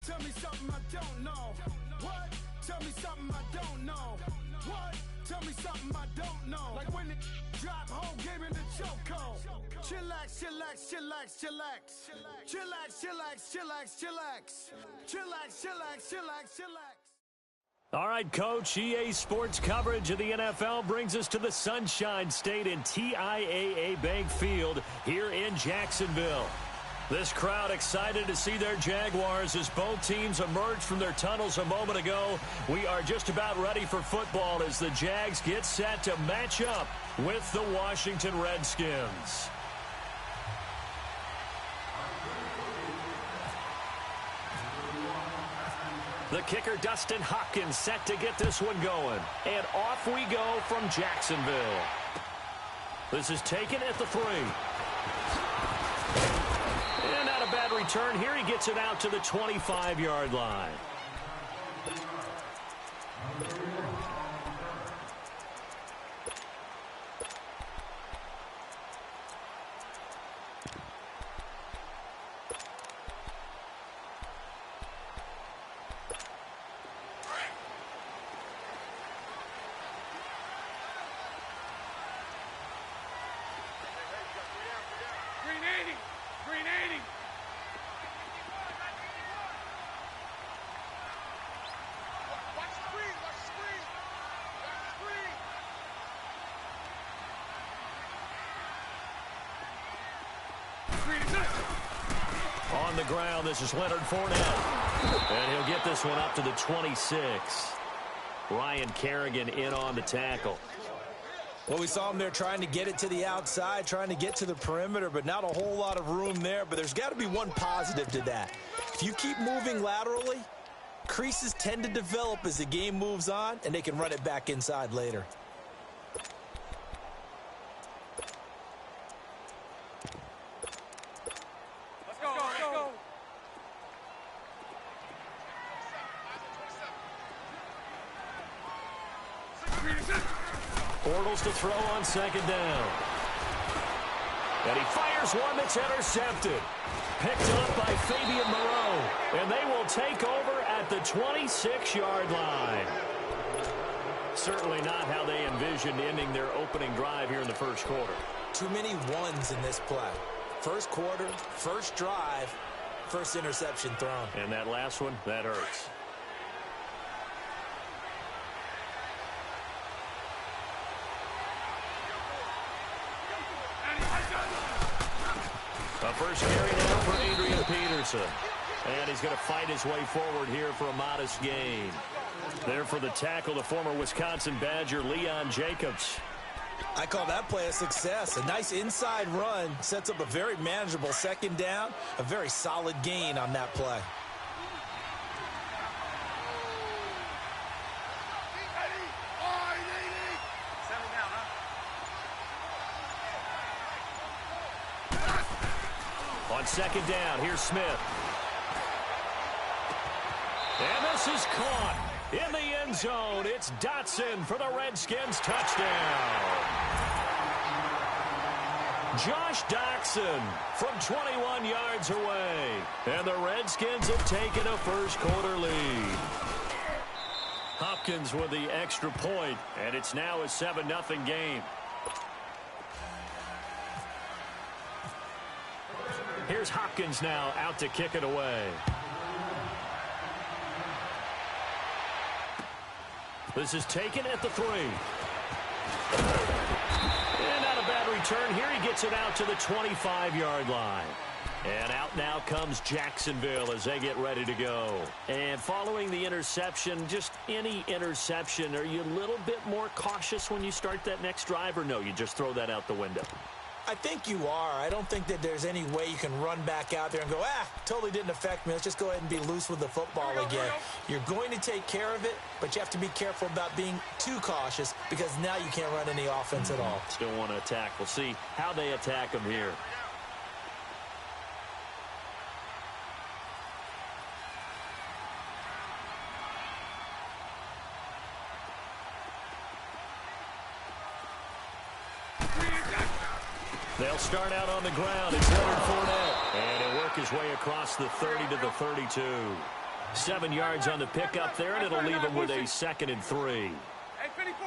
Tell me something I don't know. What? Tell me something I don't know. What? Tell me something I don't know. Like when it drop, whole game in the chokehold. Chillax, chillax, chillax, chillax. Chillax, chillax, chillax, chillax. Chillax, chillax, chillax, chillax. All right, Coach, EA Sports coverage of the NFL brings us to the Sunshine State in TIAA Bank Field here in Jacksonville. This crowd excited to see their Jaguars as both teams emerged from their tunnels a moment ago. We are just about ready for football as the Jags get set to match up with the Washington Redskins. The kicker, Dustin Hopkins, set to get this one going. And off we go from Jacksonville. This is taken at the 3. And not a bad return. Here he gets it out to the 25-yard line. On the ground, this is Leonard Fournette. And he'll get this one up to the 26. Ryan Kerrigan in on the tackle. Well, we saw him there trying to get it to the outside, trying to get to the perimeter, but not a whole lot of room there. But there's got to be one positive to that. If you keep moving laterally, creases tend to develop as the game moves on, and they can run it back inside later. Bortles to throw on second down. And he fires one that's intercepted. Picked up by Fabian Moreau. And they will take over at the 26-yard line. Certainly not how they envisioned ending their opening drive here in the first quarter. Too many ones in this play. First quarter, first drive, first interception thrown. And that last one, that hurts. A first carry now for Adrian Peterson. And he's going to fight his way forward here for a modest gain. There for the tackle, the former Wisconsin Badger, Leon Jacobs. I call that play a success. A nice inside run sets up a very manageable second down. A very solid gain on that play. On second down, here's Smith. And this is caught in the end zone. It's Dotson for the Redskins touchdown. Josh Doctson from 21 yards away. And the Redskins have taken a first quarter lead. Hopkins with the extra point, and it's now a 7-0 game. Here's Hopkins now out to kick it away. This is taken at the 3. And not a bad return. Here he gets it out to the 25-yard line. And out now comes Jacksonville as they get ready to go. And following the interception, just any interception, are you a little bit more cautious when you start that next drive, or no, you just throw that out the window? I think you are. I don't think that there's any way you can run back out there and go, totally didn't affect me. Let's just go ahead and be loose with the football again. You're going to take care of it, but you have to be careful about being too cautious because now you can't run any offense at all. Still want to attack. We'll see how they attack them here. They'll start out on the ground. It's Leonard Fournette. And he'll work his way across the 30 to the 32. 7 yards on the pickup there, and it'll leave them with a 2nd and 3.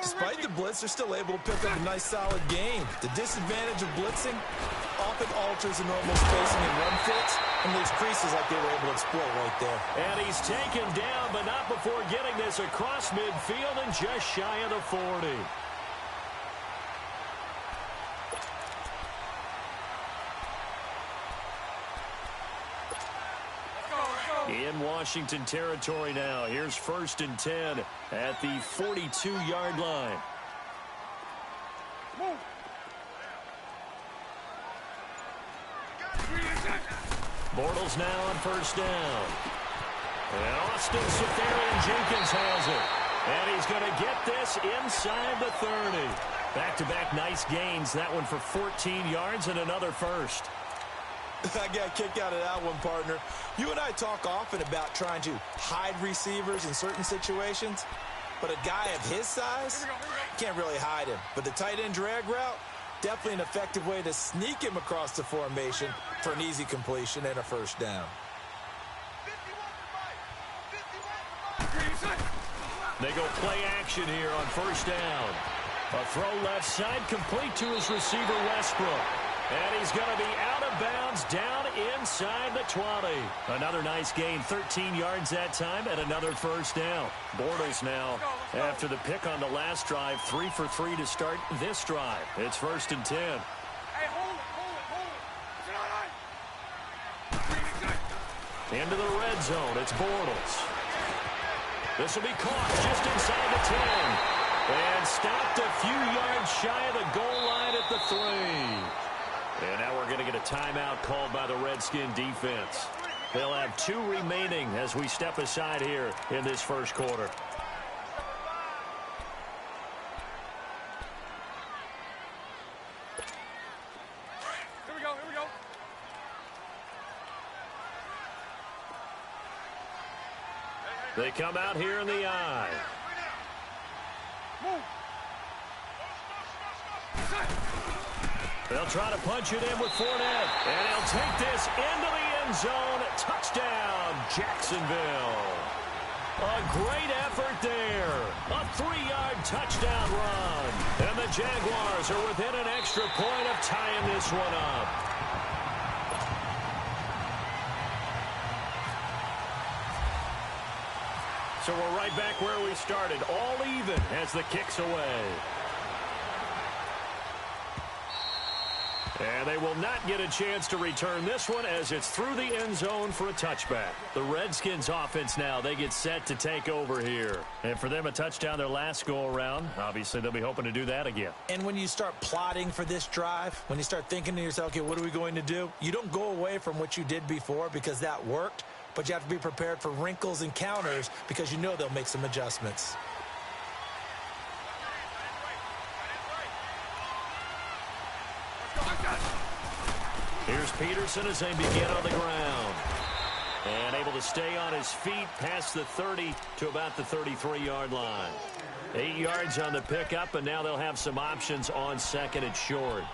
Despite the blitz, they're still able to pick up a nice, solid gain. The disadvantage of blitzing often alters the normal spacing and run fits and leaves creases like they were able to exploit right there. And he's taken down, but not before getting this across midfield and just shy of the 40. In Washington territory now. Here's 1st and 10 at the 42-yard line. Bortles now on 1st down. And Austin Seferian-Jenkins has it. And he's going to get this inside the 30. Back-to-back nice gains. That one for 14 yards and another first. I got a kick out of that one, partner. You and I talk often about trying to hide receivers in certain situations, but a guy of his size can't really hide him. But the tight end drag route, definitely an effective way to sneak him across the formation for an easy completion and a 1st down. They go play action here on 1st down. A throw left side complete to his receiver Westbrook. And he's going to be out of bounds down inside the 20. Another nice gain, 13 yards that time, and another 1st down. Bortles now, after the pick on the last drive, 3 for 3 to start this drive. It's 1st and 10. Hey, hold it. Into the red zone, it's Bortles. This will be caught just inside the 10. And stopped a few yards shy of the goal line at the 3. And now we're going to get a timeout called by the Redskin defense. They'll have 2 remaining as we step aside here in this 1st quarter. Here we go. They come out here in the eye. Move. They'll try to punch it in with Fournette. And he'll take this into the end zone. Touchdown, Jacksonville. A great effort there. A 3-yard touchdown run. And the Jaguars are within an extra point of tying this one up. So we're right back where we started. All even as the kick's away. And they will not get a chance to return this one as it's through the end zone for a touchback. The Redskins offense now, they get set to take over here. And for them, a touchdown their last go-around. Obviously, they'll be hoping to do that again. And when you start plotting for this drive, when you start thinking to yourself, okay, what are we going to do? You don't go away from what you did before because that worked, but you have to be prepared for wrinkles and counters because you know they'll make some adjustments. Here's Peterson as they begin on the ground. And able to stay on his feet past the 30 to about the 33-yard line. 8 yards on the pickup, and now they'll have some options on 2nd and short.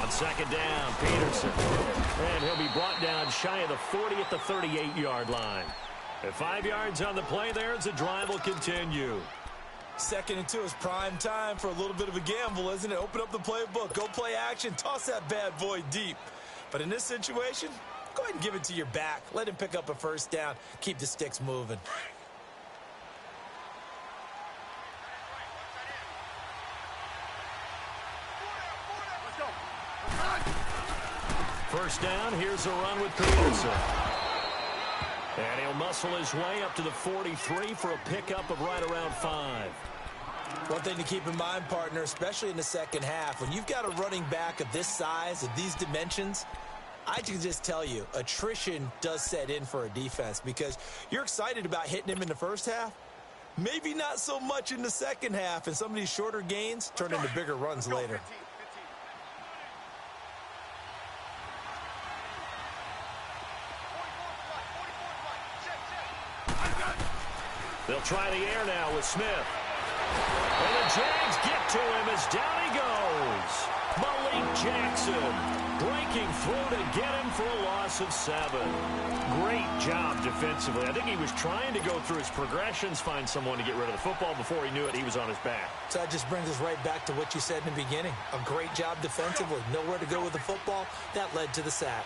On 2nd down, Peterson. And he'll be brought down shy of the 40 at the 38-yard line. At 5 yards on the play there as the drive will continue. 2nd and 2 is prime time for a little bit of a gamble, isn't it? Open up the playbook, go play action, toss that bad boy deep. But in this situation, go ahead and give it to your back. Let him pick up a 1st down. Keep the sticks moving. First down, here's a run with Peterson. And he'll muscle his way up to the 43 for a pickup of right around 5. One thing to keep in mind, partner, especially in the second half, when you've got a running back of this size, of these dimensions, I can just tell you, attrition does set in for a defense because you're excited about hitting him in the first half. Maybe not so much in the second half, and some of these shorter gains turn into bigger runs later. They'll try the air now with Smith. And the Jags get to him as down he goes. Malik Jackson breaking through to get him for a loss of 7. Great job defensively. I think he was trying to go through his progressions, find someone to get rid of the football. Before he knew it, he was on his back. So that just brings us right back to what you said in the beginning. A great job defensively. Nowhere to go with the football. That led to the sack.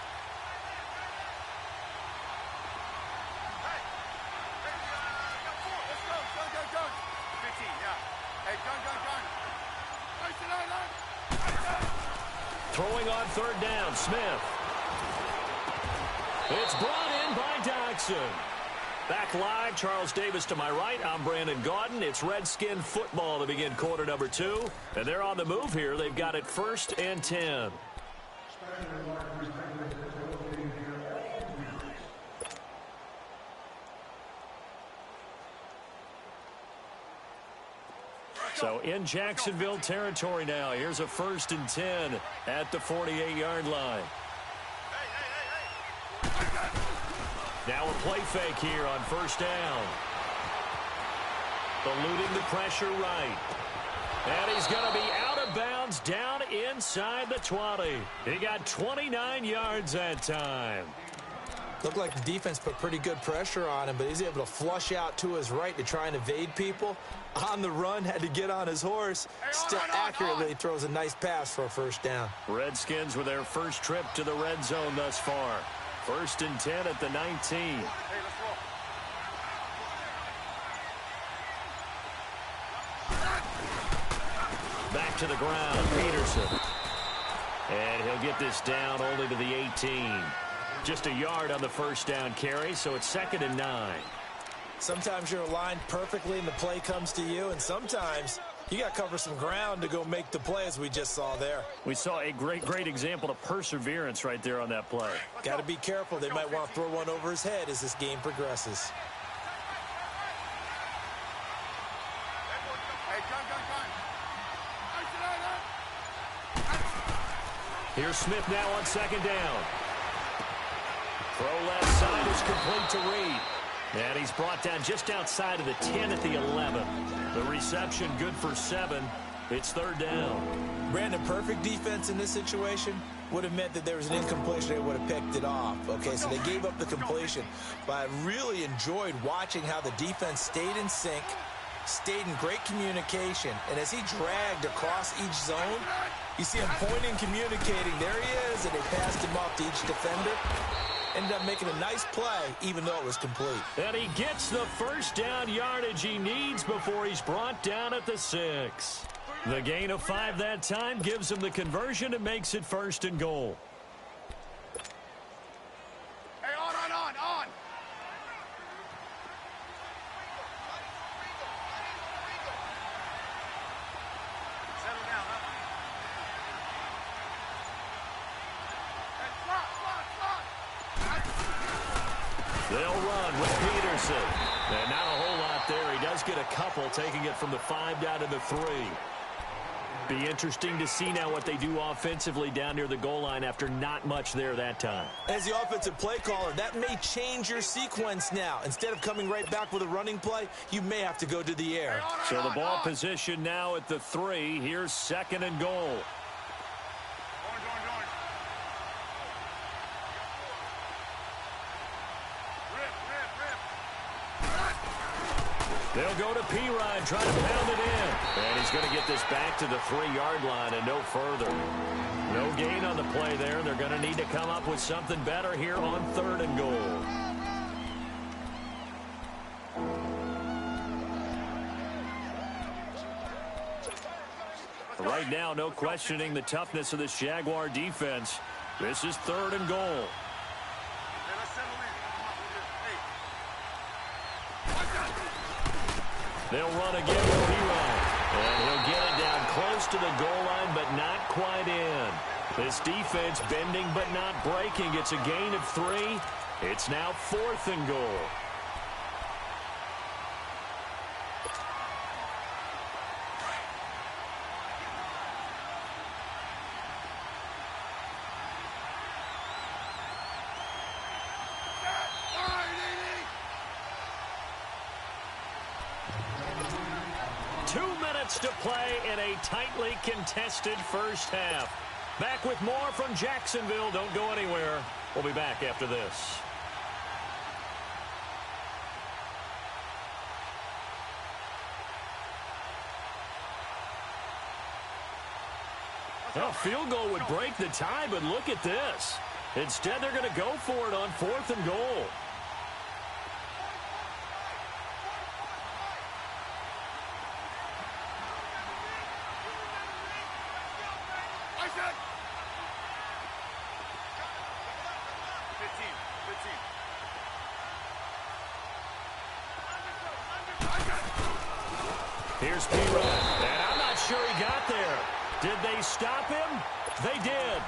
Throwing on third down, Smith. It's brought in by Dodson. Back live, Charles Davis to my right. I'm Brandon Gaudin. It's Redskin football to begin quarter number 2. And they're on the move here. They've got it 1st and 10. So in Jacksonville territory now. Here's a 1st and 10 at the 48-yard line. Now a play fake here on 1st down. Eluding the pressure right. And he's going to be out of bounds down inside the 20. He got 29 yards that time. Looked like the defense put pretty good pressure on him, but he's able to flush out to his right to try and evade people. On the run, had to get on his horse. Still accurately throws a nice pass for a 1st down. Redskins with their first trip to the red zone thus far. 1st and 10 at the 19. Back to the ground, Peterson. And he'll get this down only to the 18. Just a yard on the 1st down carry, so it's 2nd and 9. Sometimes you're aligned perfectly and the play comes to you, and sometimes you got to cover some ground to go make the play, as we just saw there. We saw a great example of perseverance right there on that play. Got to be careful. They might want to throw one over his head as this game progresses. Here's Smith now on 2nd down. Throw left side is complete to Reed. And he's brought down just outside of the 10 at the 11. The reception good for 7. It's 3rd down. Brandon, perfect defense in this situation would have meant that there was an incompletion. They would have picked it off. Okay, so they gave up the completion. But I really enjoyed watching how the defense stayed in sync, stayed in great communication. And as he dragged across each zone, you see him pointing, communicating. There he is, and they passed him off to each defender. Ended up making a nice play, even though it was complete. And he gets the 1st down yardage he needs before he's brought down at the 6. The gain of 5 that time gives him the conversion and makes it 1st and goal. Hey, on. Settle down, huh? They'll run with Peterson. And not a whole lot there. He does get a couple, taking it from the 5 down to the 3. Be interesting to see now what they do offensively down near the goal line after not much there that time. As the offensive play caller, that may change your sequence now. Instead of coming right back with a running play, you may have to go to the air. So the ball position now at the 3. Here's 2nd and goal. They'll go to P-Ryan, trying to pound it in. And he's going to get this back to the 3-yard line and no further. No gain on the play there. They're going to need to come up with something better here on 3rd and goal. Right now, no questioning the toughness of this Jaguar defense. This is 3rd and goal. They'll run again with P-Ryan. And he'll get it down close to the goal line, but not quite in. This defense bending but not breaking. It's a gain of 3. It's now 4th and goal. minutes to play in a tightly contested first half. Back with more from Jacksonville. Don't go anywhere. We'll be back after this. A field goal would break the tie, but look at this. Instead, they're going to go for it on 4th and goal. Here's P-Rod, and I'm not sure he got there. Did they stop him? They did.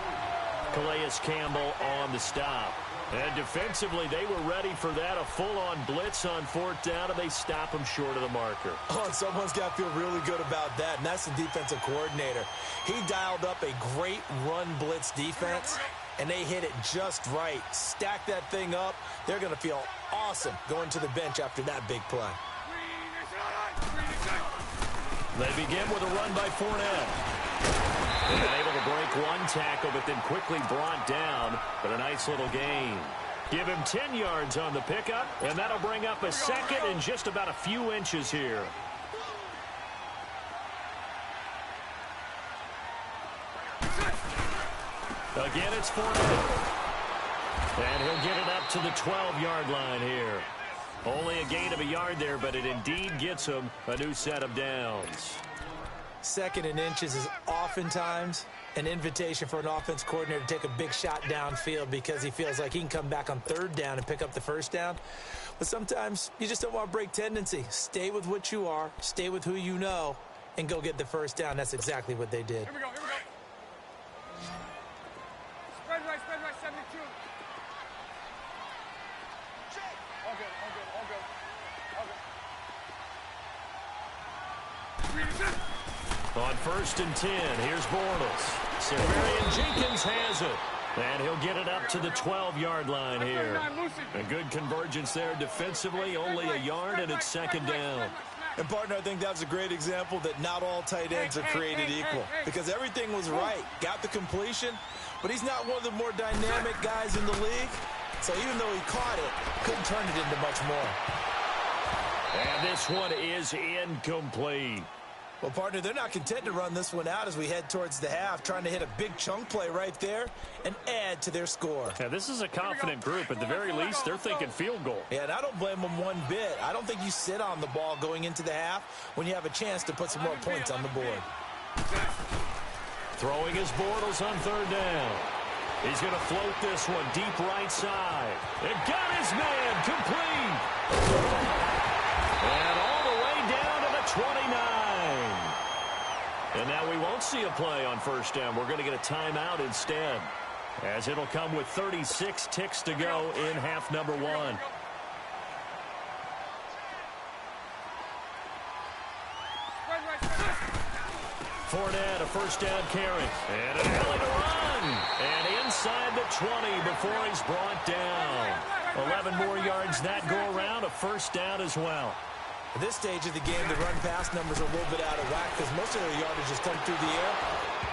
Calais Campbell on the stop. And defensively, they were ready for that, a full-on blitz on 4th down, and they stop him short of the marker. Oh, and someone's got to feel really good about that, and that's the defensive coordinator. He dialed up a great run blitz defense, and they hit it just right. Stack that thing up. They're going to feel awesome going to the bench after that big play. They begin with a run by Fournette. And able to break one tackle, but then quickly brought down. But a nice little gain. Give him 10 yards on the pickup, and that'll bring up a second and just about a few inches here. Again, it's Fournette. And he'll get it up to the 12-yard line here. Only a gain of a yard there, but it indeed gets him a new set of downs. 2nd and inches is oftentimes an invitation for an offense coordinator to take a big shot downfield because he feels like he can come back on 3rd down and pick up the 1st down. But sometimes you just don't want to break tendency. Stay with what you are, stay with who you know, and go get the 1st down. That's exactly what they did. Here we go, here we go. Spread right, 72. All good, all good, all good. All good. On 1st and 10, here's Bortles. Severian Jenkins has it. And he'll get it up to the 12-yard line here. A good convergence there defensively, only a yard, and it's 2nd down. And, partner, I think that's a great example that not all tight ends are created equal because everything was right. Got the completion, but he's not one of the more dynamic guys in the league. So even though he caught it, couldn't turn it into much more. And this one is incomplete. Well, partner, they're not content to run this one out as we head towards the half, trying to hit a big chunk play right there and add to their score. Yeah, this is a confident group. At the very least, they're thinking field goal. Yeah, and I don't blame them one bit. I don't think you sit on the ball going into the half when you have a chance to put some more points on the board. Throwing his Bortles on 3rd down. He's going to float this one deep right side. It got his man complete. And all the way down to the 29. And now we won't see a play on 1st down. We're going to get a timeout instead, as it'll come with 36 ticks to go in half number 1. Fournette, a 1st down carry. And an alley to run. And inside the 20 before he's brought down. 11 more yards that go around, a 1st down as well. At this stage of the game, the run-pass numbers are a little bit out of whack because most of their yardage has come through the air.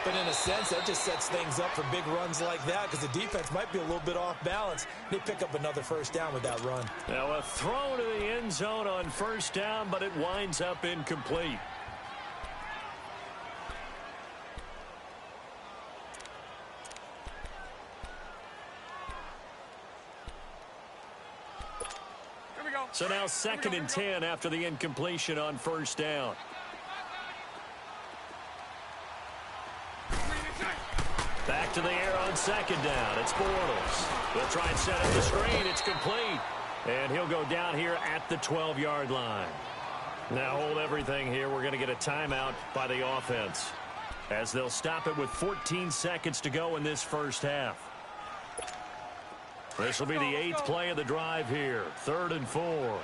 But in a sense, that just sets things up for big runs like that because the defense might be a little bit off balance. They pick up another 1st down with that run. Now a throw to the end zone on 1st down, but it winds up incomplete. So now 2nd and 10 after the incompletion on 1st down. Back to the air on 2nd down. It's Bortles. They'll try and set up the screen. It's complete. And he'll go down here at the 12-yard line. Now hold everything here. We're going to get a timeout by the offense, as they'll stop it with 14 seconds to go in this first half. This will be the 8th play of the drive here. 3rd and 4. 77.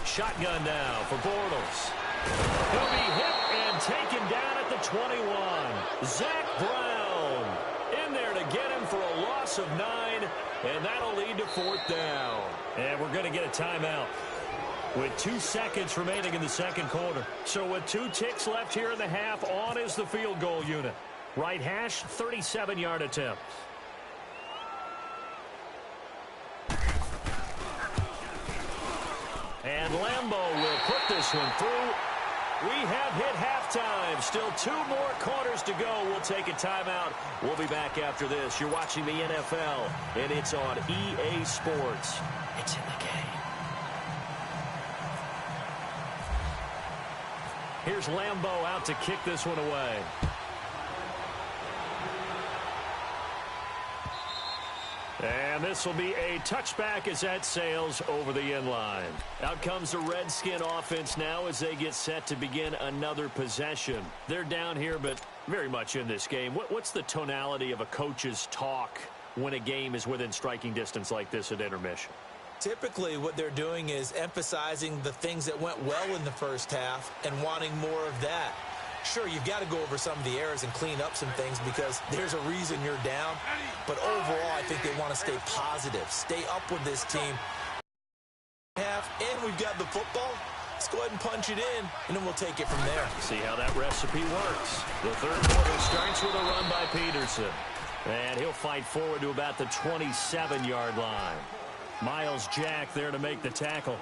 Shotgun now for Bortles. He'll be hit and taken down at the 21. Zach Brown in there to get him for a loss of 9. And that'll lead to 4th down. And we're going to get a timeout with 2 seconds remaining in the second quarter. So with 2 ticks left here in the half, on is the field goal unit. Right hash, 37-yard attempt. And Lambeau will put this one through. We have hit halftime. Still 2 more quarters to go. We'll take a timeout. We'll be back after this. You're watching the NFL, and it's on EA Sports. It's in the game. Here's Lambeau out to kick this one away. And this will be a touchback as that sails over the end line. Out comes the Redskin offense now as they get set to begin another possession. They're down here, but very much in this game. What's the tonality of a coach's talk when a game is within striking distance like this at intermission? Typically, what they're doing is emphasizing the things that went well in the first half and wanting more of that. Sure, you've got to go over some of the errors and clean up some things because there's a reason you're down. But overall, I think they want to stay positive, stay up with this team. And we've got the football. Let's go ahead and punch it in, and then we'll take it from there. See how that recipe works. The third quarter starts with a run by Peterson. And he'll fight forward to about the 27-yard line. Miles Jack there to make the tackle.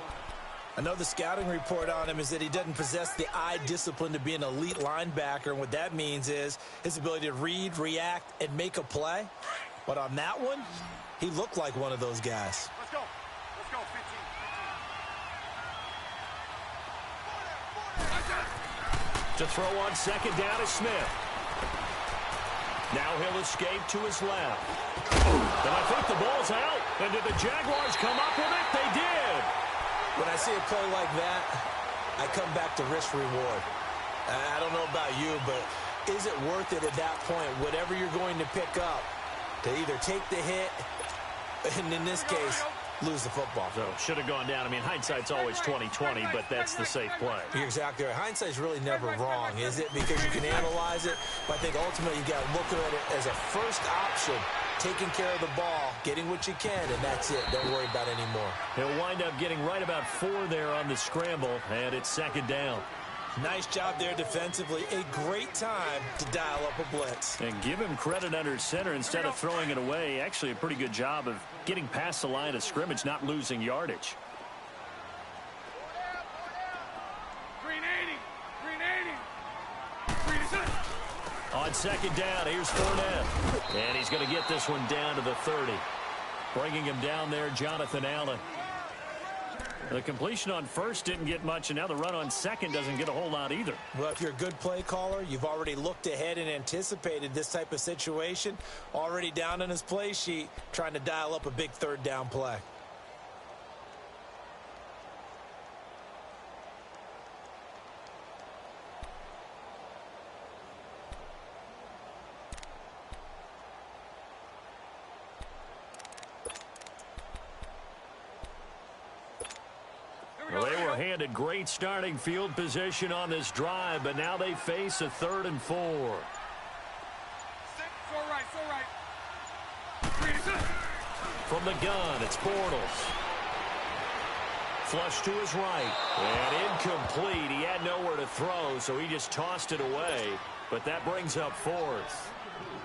I know the scouting report on him is that he doesn't possess the eye discipline to be an elite linebacker, and what that means is his ability to read, react, and make a play. But on that one, he looked like one of those guys. Let's go. Let's go, 15. To throw on second down is Smith. Now he'll escape to his left. And I think the ball's out. And did the Jaguars come up with it? They did. When I see a play like that, I come back to risk-reward. I don't know about you, but is it worth it at that point, whatever you're going to pick up, to either take the hit, and in this case, lose the football? So should have gone down. I mean, hindsight's always 20/20, but that's the safe play. You're exactly right. Hindsight's really never wrong, is it? Because you can analyze it, but I think ultimately you got to look at it as a first option, taking care of the ball, getting what you can, and that's it. Don't worry about it anymore. He'll wind up getting right about 4 there on the scramble, and it's second down. Nice job there defensively. A great time to dial up a blitz. And give him credit under center instead of throwing it away. Actually, a pretty good job of getting past the line of scrimmage, not losing yardage. 380. 380. On second down, here's Fournette. And he's going to get this one down to the 30. Bringing him down there, Jonathan Allen. The completion on first didn't get much, and now the run on second doesn't get a whole lot either. Well, if you're a good play caller, you've already looked ahead and anticipated this type of situation. Already down on his play sheet, trying to dial up a big third down play. Well, they were handed great starting field position on this drive, but now they face a 3rd and 4. So right. From the gun, it's Bortles. Flush to his right. And incomplete. He had nowhere to throw, so he just tossed it away. But that brings up 4th.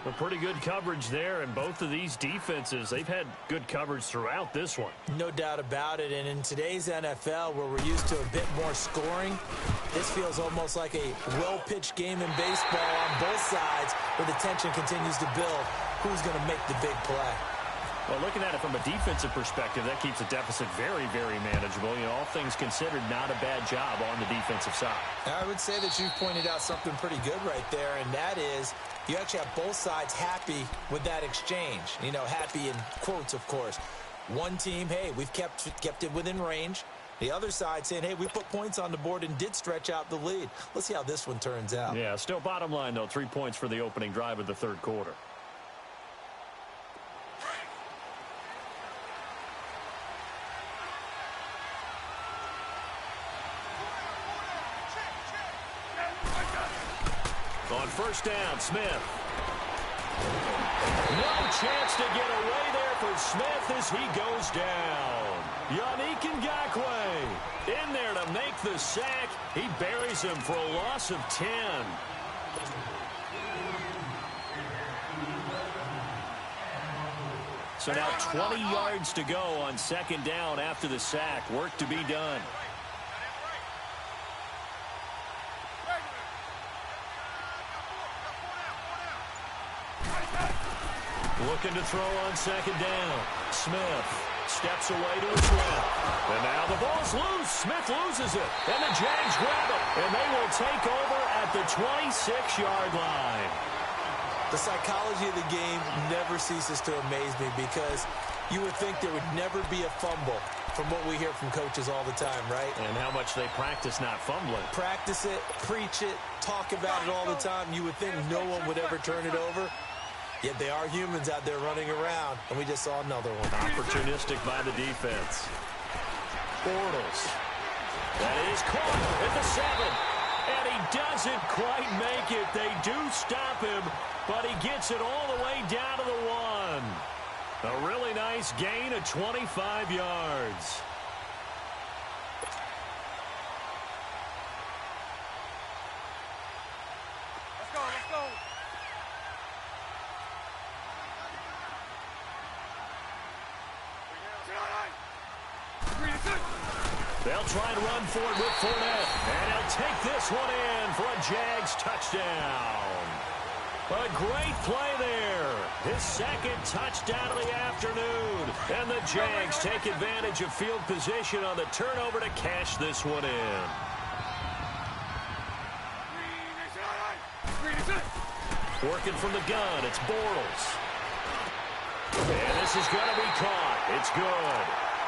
A pretty good coverage there, and both of these defenses, they've had good coverage throughout this one. No doubt about it, and in today's NFL, where we're used to a bit more scoring, this feels almost like a well-pitched game in baseball on both sides, where the tension continues to build. Who's going to make the big play? Well, looking at it from a defensive perspective, that keeps the deficit very, very manageable. You know, all things considered, not a bad job on the defensive side. I would say that you've pointed out something pretty good right there, and that is you actually have both sides happy with that exchange. You know, happy in quotes, of course. One team, hey, we've kept it within range. The other side saying, hey, we put points on the board and did stretch out the lead. Let's see how this one turns out. Yeah, still bottom line, though, 3 points for the opening drive of the third quarter. On first down, Smith. No chance to get away there for Smith as he goes down. Yannick Ngakoue in there to make the sack. He buries him for a loss of 10. So now 20 yards to go on second down after the sack. Work to be done. Looking to throw on second down. Smith steps away to his left. And now the ball's loose. Smith loses it. And the Jags grab it. And they will take over at the 26-yard line. The psychology of the game never ceases to amaze me because you would think there would never be a fumble from what we hear from coaches all the time, right? And how much they practice not fumbling. Practice it, preach it, talk about it all the time. You would think no one would ever turn it over. Yet they are humans out there running around, and we just saw another one. Opportunistic by the defense. Bortles. That is caught at the 7. And he doesn't quite make it. They do stop him, but he gets it all the way down to the 1. A really nice gain of 25 yards. Let's go, let's go. They'll try and run for it with Fournette. And he'll take this one in for a Jags touchdown. A great play there. His second touchdown of the afternoon. And the Jags take advantage of field position on the turnover to cash this one in. Working from the gun, it's Bortles. And this is going to be caught. It's good.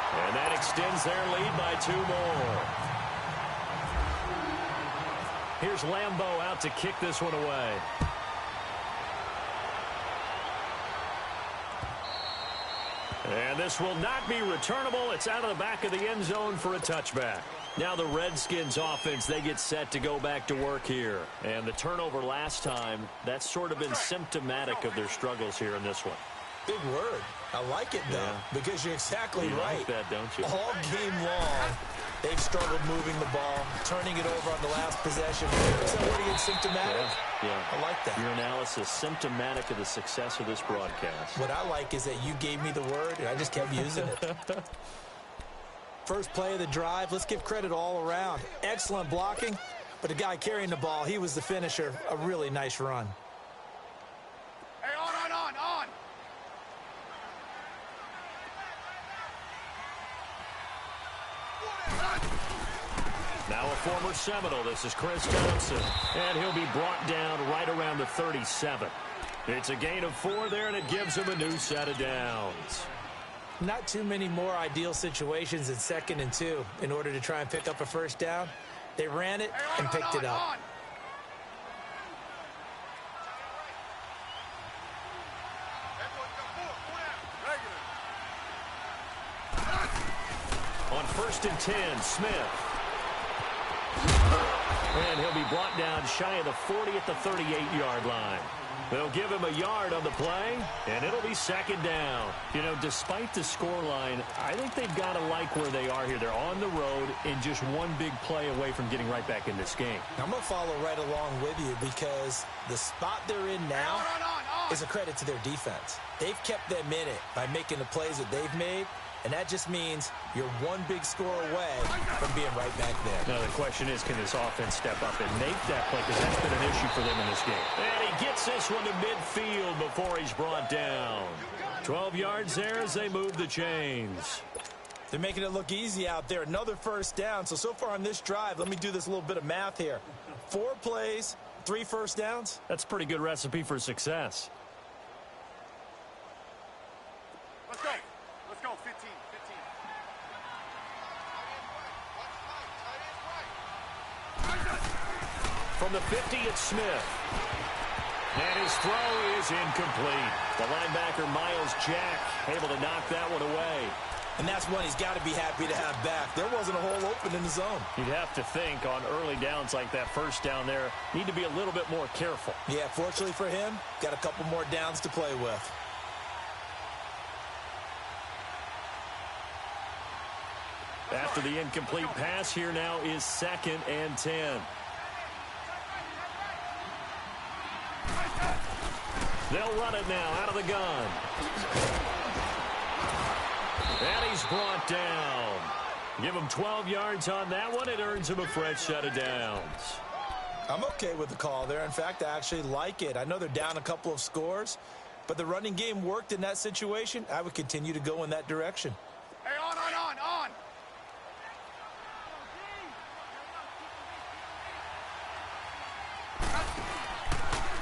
And that extends their lead by 2 more. Here's Lambeau out to kick this one away. And this will not be returnable. It's out of the back of the end zone for a touchback. Now the Redskins offense, they get set to go back to work here. And the turnover last time, that's sort of been symptomatic of their struggles here in this one. Big word. I like it, though, because you're exactly right. You like that, don't you? All game long, they've struggled moving the ball, turning it over on the last possession. Is that word again, symptomatic? Yeah. I like that. Your analysis, symptomatic of the success of this broadcast. What I like is that you gave me the word, and I just kept using it. First play of the drive, let's give credit all around. Excellent blocking, but the guy carrying the ball, he was the finisher. A really nice run. Hey, on. Now a former Seminole, this is Chris Thompson, and he'll be brought down right around the 37. It's a gain of 4 there, and it gives him a new set of downs. Not too many more ideal situations in 2nd and 2 in order to try and pick up a first down. They ran it and picked it up. On 1st and 10, Smith. And he'll be brought down shy of the 40 at the 38-yard line. They'll give him a yard on the play, and it'll be 2nd down. You know, despite the scoreline, I think they've got to like where they are here. They're on the road and just one big play away from getting right back in this game. I'm going to follow right along with you because the spot they're in now is a credit to their defense. They've kept them in it by making the plays that they've made, and that just means you're one big score away from being right back there. Now, the question is, can this offense step up and make that play? Because that's been an issue for them in this game. And he gets this one to midfield before he's brought down. 12 yards there as they move the chains. They're making it look easy out there. Another first down. So far on this drive, let me do this little bit of math here. 4 plays, 3 first downs. That's a pretty good recipe for success. Let's go. Let's go, 15. From the 50, it's Smith. And his throw is incomplete. The linebacker, Miles Jack, able to knock that one away. And that's one he's got to be happy to have back. There wasn't a hole open in the zone. You'd have to think on early downs like that first down there, need to be a little bit more careful. Yeah, fortunately for him, got a couple more downs to play with. After the incomplete pass, here now is 2nd and 10. They'll run it now out of the gun. And he's brought down. Give him 12 yards on that one. It earns him a fresh set of downs. I'm okay with the call there. In fact, I actually like it. I know they're down a couple of scores, but the running game worked in that situation. I would continue to go in that direction. Hey, on.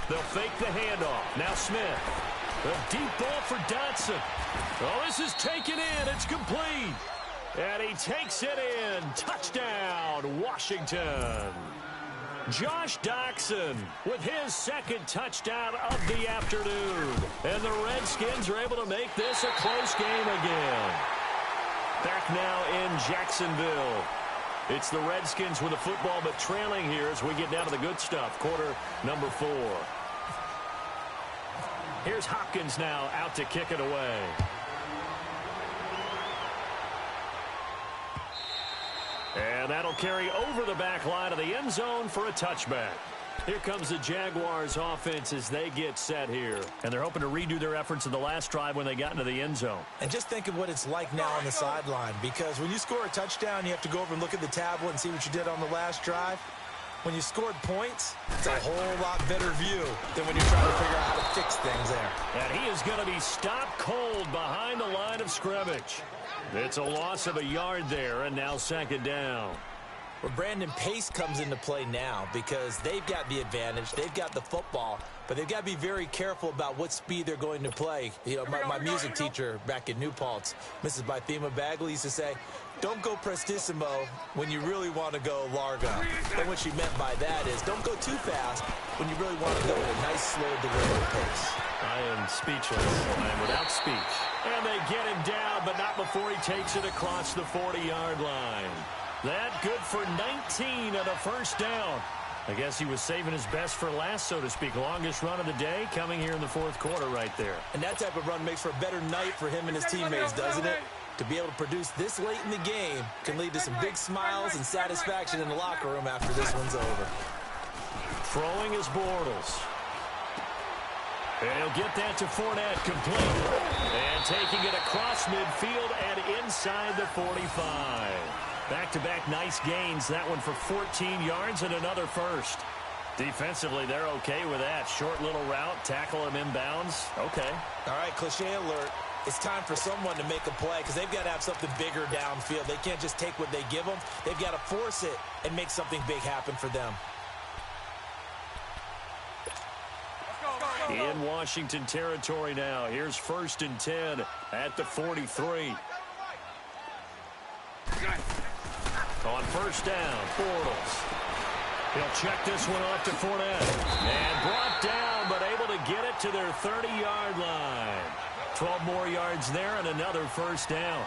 They'll fake the handoff. Now Smith. A deep ball for Dotson. Oh, this is taken in. It's complete. And he takes it in. Touchdown, Washington. Josh Dotson with his 2nd touchdown of the afternoon. And the Redskins are able to make this a close game again. Back now in Jacksonville. It's the Redskins with the football, but trailing here as we get down to the good stuff. Quarter number 4. Here's Hopkins now out to kick it away. And that'll carry over the back line of the end zone for a touchback. Here comes the Jaguars offense as they get set here. And they're hoping to redo their efforts in the last drive when they got into the end zone. And just think of what it's like now on the sideline, because when you score a touchdown, you have to go over and look at the tablet and see what you did on the last drive. When you scored points, it's a whole lot better view than when you're trying to figure out how to fix things there. And he is going to be stopped cold behind the line of scrimmage. It's a loss of a yard there, and now 2nd down. Well, Brandon, pace comes into play now because they've got the advantage. They've got the football, but they've got to be very careful about what speed they're going to play. You know, my music teacher back in New Paltz, Mrs. Bythema Bagley, used to say, don't go prestissimo when you really want to go largo. And what she meant by that is don't go too fast when you really want to go at a nice, slow, deliberate pace. I am speechless. I am without speech. And they get him down, but not before he takes it across the 40-yard line. That good for 19 and a first down. I guess he was saving his best for last, so to speak. Longest run of the day coming here in the 4th quarter right there. And that type of run makes for a better night for him and his teammates, doesn't it? To be able to produce this late in the game can lead to some big smiles and satisfaction in the locker room after this one's over. Throwing is Bortles. And he'll get that to Fournette, complete. And taking it across midfield and inside the 45. Back-to-back nice gains. That one for 14 yards and another first. Defensively, they're okay with that. Short little route, tackle him inbounds. Okay. All right, cliche alert. It's time for someone to make a play because they've got to have something bigger downfield. They can't just take what they give them. They've got to force it and make something big happen for them. In Washington territory now. Here's 1st and 10 at the 43. On 1st down, Bortles. He'll check this one off to Fournette. And brought down, but able to get it to their 30-yard line. 12 more yards there and another 1st down.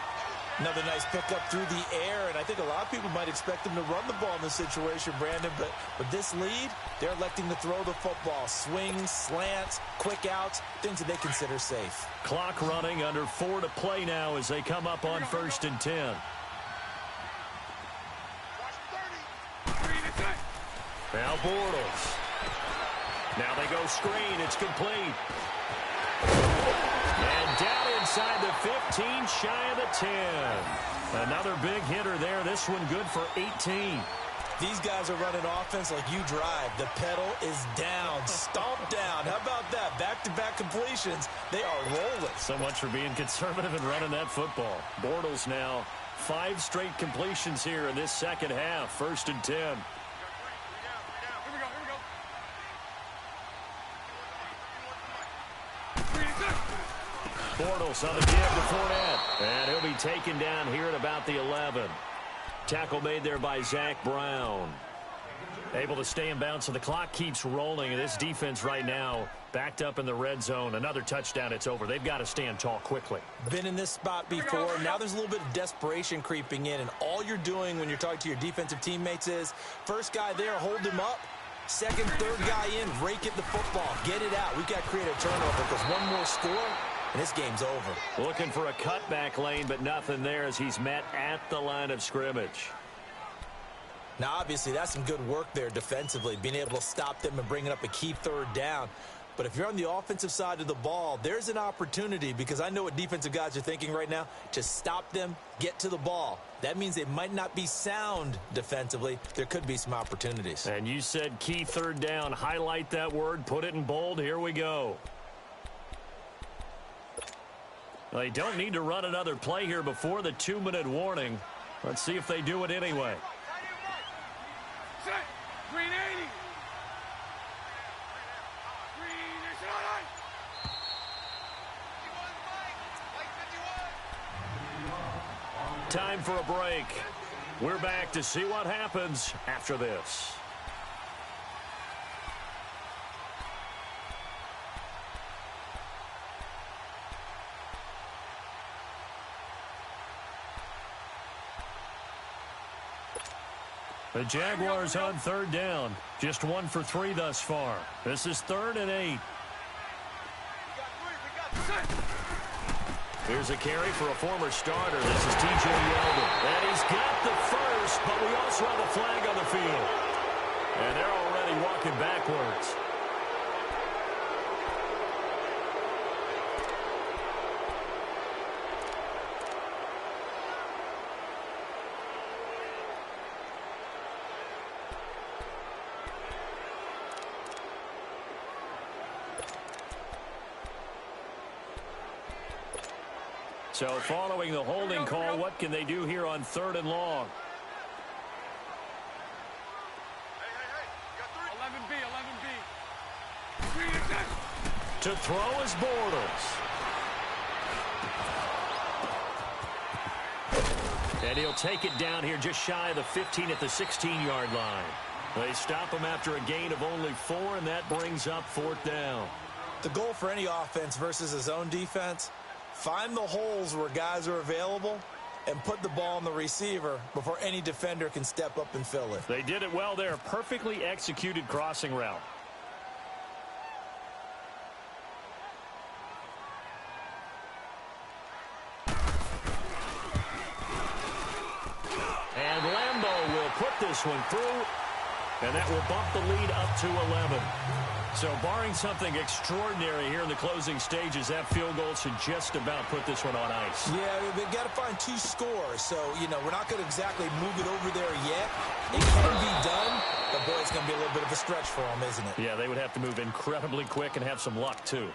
Another nice pickup through the air, and I think a lot of people might expect them to run the ball in this situation, Brandon, but with this lead, they're electing to throw the football. Swings, slants, quick outs, things that they consider safe. Clock running, under 4 to play now as they come up on 1st and 10. Now Bortles. Now they go screen. It's complete. And down inside the 15, shy of the 10. Another big hitter there. This one good for 18. These guys are running offense like you drive. The pedal is down, stomped down. How about that? Back-to-back completions. They are rolling. So much for being conservative and running that football. Bortles now 5 straight completions here in this 2nd half. 1st and 10. Bortles on the give to Fournette. And he'll be taken down here at about the 11. Tackle made there by Zach Brown. Able to stay in bounds, so the clock keeps rolling. And this defense right now backed up in the red zone. Another touchdown, it's over. They've got to stand tall quickly. Been in this spot before. Now there's a little bit of desperation creeping in. And all you're doing when you're talking to your defensive teammates is, first guy there, hold him up. Second, third guy in, rake at the football. Get it out. We've got to create a turnover because one more score, and this game's over. Looking for a cutback lane, but nothing there as he's met at the line of scrimmage. Now, obviously, that's some good work there defensively, being able to stop them and bringing up a key third down. But if you're on the offensive side of the ball, there's an opportunity, because I know what defensive guys are thinking right now, to stop them, get to the ball. That means they might not be sound defensively. There could be some opportunities. And you said key third down. Highlight that word, put it in bold. Here we go. They don't need to run another play here before the 2-minute warning. Let's see if they do it anyway. Set. Green 80. Time for a break. We're back to see what happens after this. The Jaguars on third down. Just 1 for 3 thus far. This is 3rd and 8. Here's a carry for a former starter. This is T.J. Yeldon. And he's got the first, but we also have a flag on the field. And they're already walking backwards. So following the holding call, what can they do here on 3rd and long? Hey, 11B. To throw is Bortles. And he'll take it down here just shy of the 15 at the 16-yard line. They stop him after a gain of only 4, and that brings up 4th down. The goal for any offense versus his own defense, find the holes where guys are available and put the ball on the receiver before any defender can step up and fill it. They did it well there. Perfectly executed crossing route. And Lambeau will put this one through, and that will bump the lead up to 11. So barring something extraordinary here in the closing stages, that field goal should just about put this one on ice. Yeah, we've got to find 2 scores. So, we're not going to exactly move it over there yet. It can be done, but, boy, it's going to be a little bit of a stretch for them, isn't it? Yeah, they would have to move incredibly quick and have some luck, too.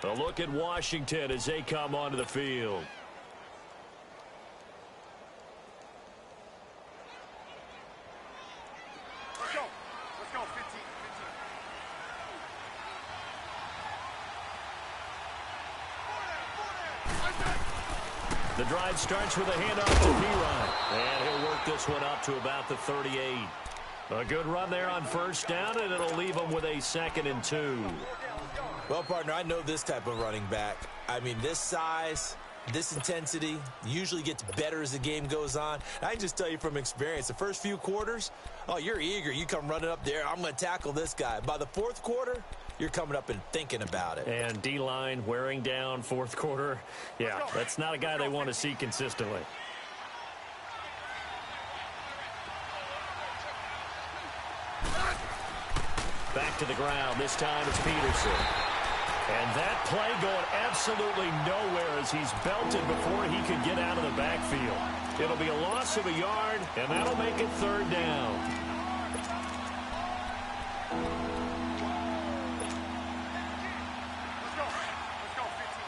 A look at Washington as they come onto the field. Let's go, 15. The drive starts with a handoff to P-Ryan. And he'll work this one up to about the 38. A good run there on 1st down, and it'll leave him with a 2nd and 2. Well, partner, I know this type of running back. I mean, this size, this intensity usually gets better as the game goes on. I can just tell you from experience, the first few quarters, oh, you're eager. You come running up there, I'm going to tackle this guy. By the 4th quarter, you're coming up and thinking about it. And D-line wearing down 4th quarter. Yeah, that's not a guy they want to see consistently. Back to the ground. This time it's Peterson. And that play going absolutely nowhere as he's belted before he could get out of the backfield. It'll be a loss of a yard, and that'll make it 3rd down. Let's go, 15.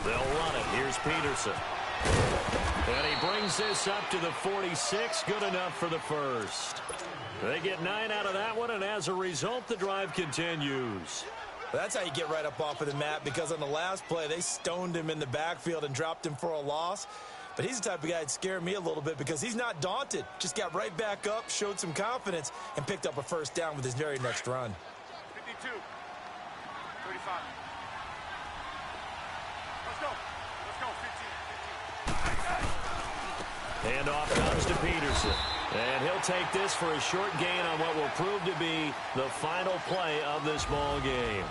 They'll run it. Here's Peterson. And he brings this up to the 46. Good enough for the first. They get 9 out of that one, and as a result, the drive continues. That's how you get right up off of the mat, because on the last play, they stoned him in the backfield and dropped him for a loss. But he's the type of guy that'd scare me a little bit because he's not daunted. Just got right back up, showed some confidence, and picked up a 1st down with his very next run. 52. 35. Let's go. Let's go, 15. Handoff comes to Peterson. And he'll take this for a short gain on what will prove to be the final play of this ball game.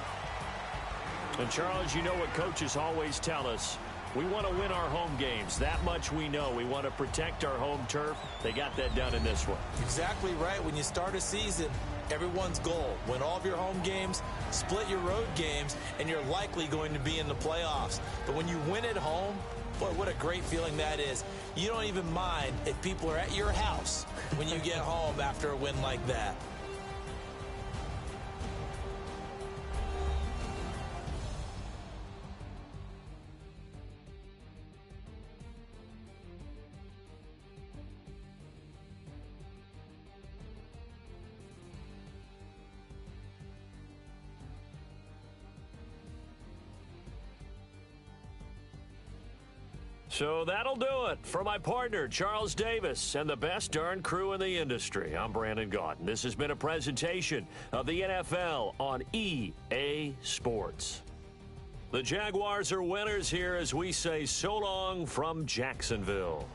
And, Charles, you know what coaches always tell us. We want to win our home games. That much we know. We want to protect our home turf. They got that done in this one. Exactly right. When you start a season, everyone's goal, win all of your home games, split your road games, and you're likely going to be in the playoffs. But when you win at home, boy, what a great feeling that is. You don't even mind if people are at your house when you get home after a win like that. So that'll do it for my partner, Charles Davis, and the best darn crew in the industry. I'm Brandon Gaudin. This has been a presentation of the NFL on EA Sports. The Jaguars are winners here as we say so long from Jacksonville.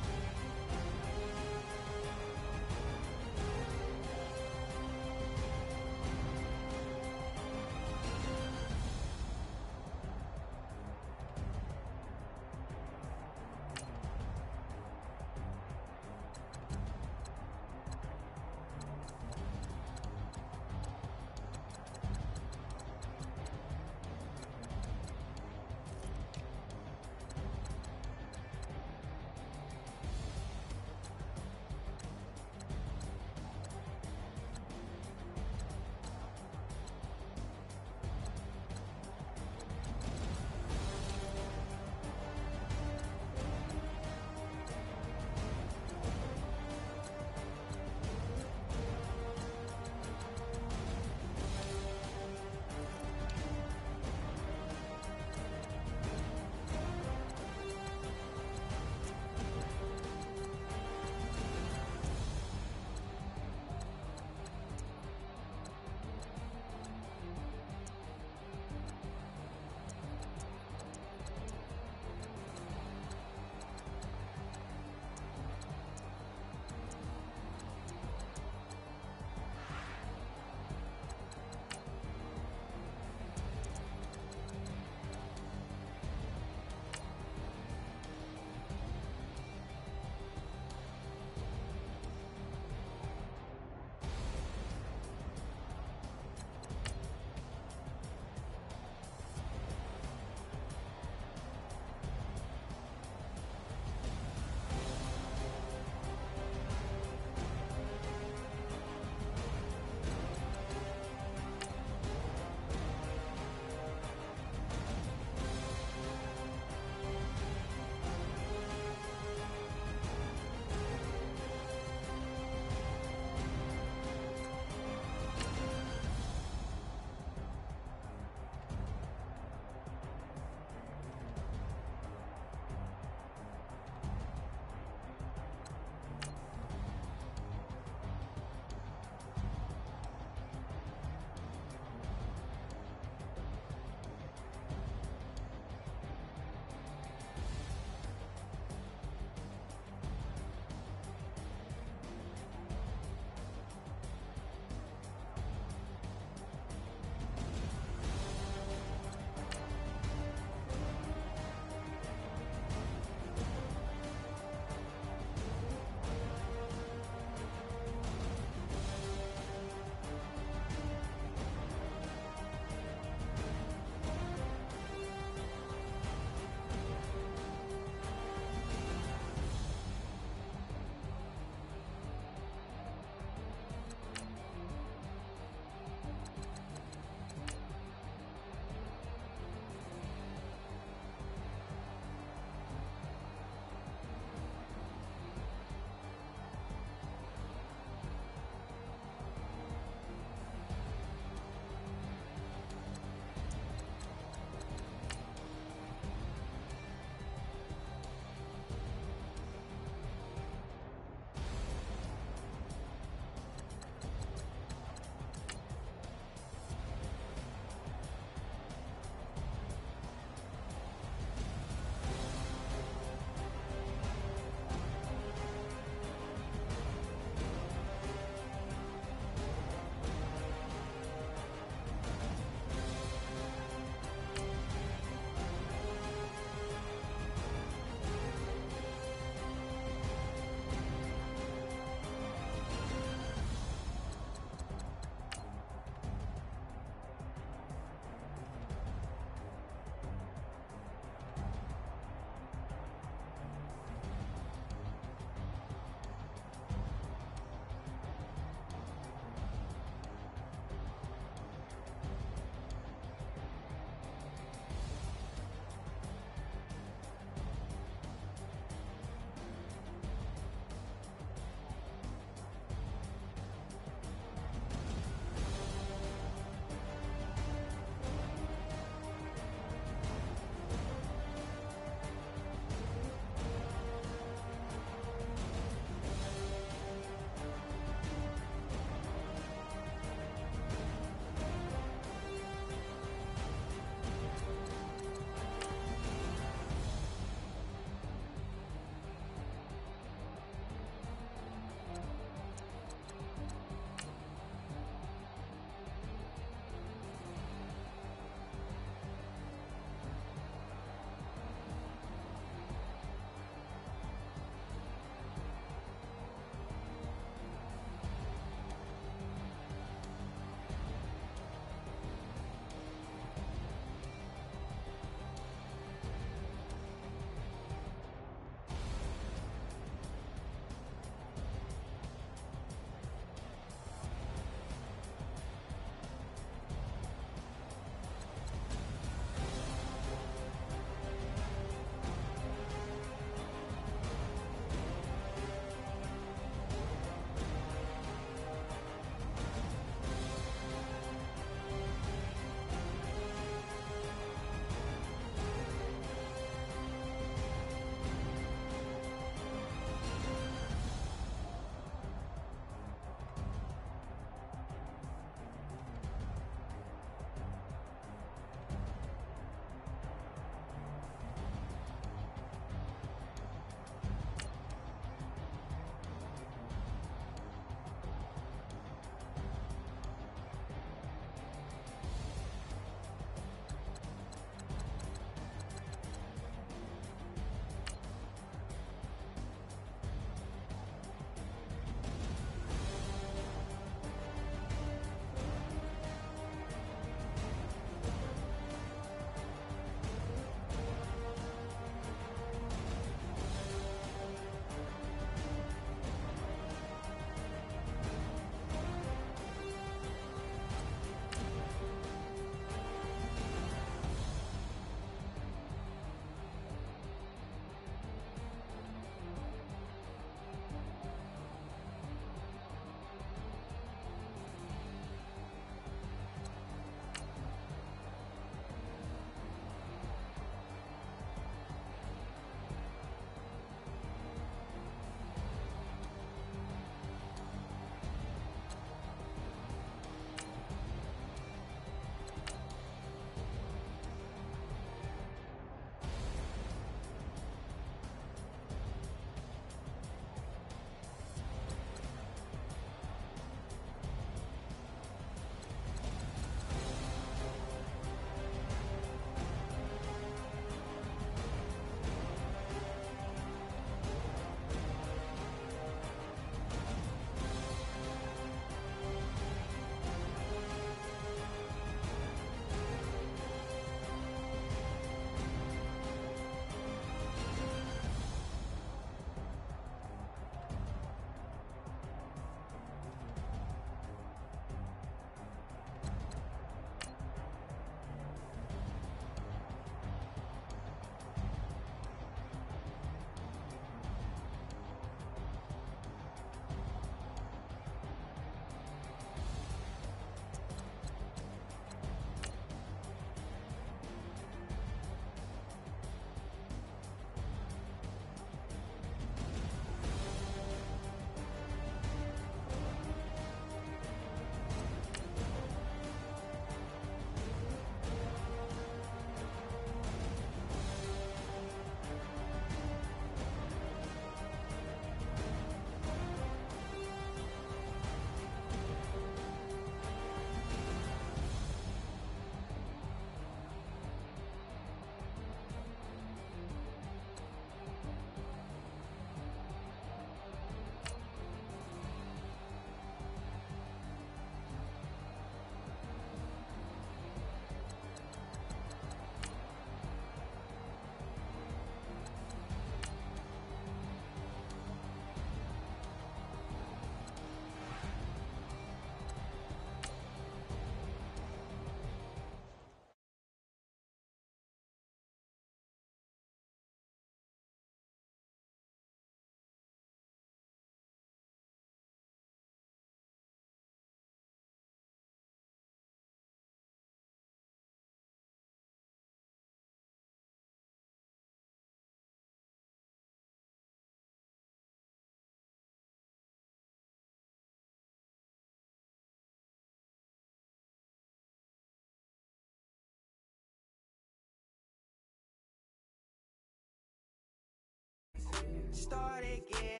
started, yeah.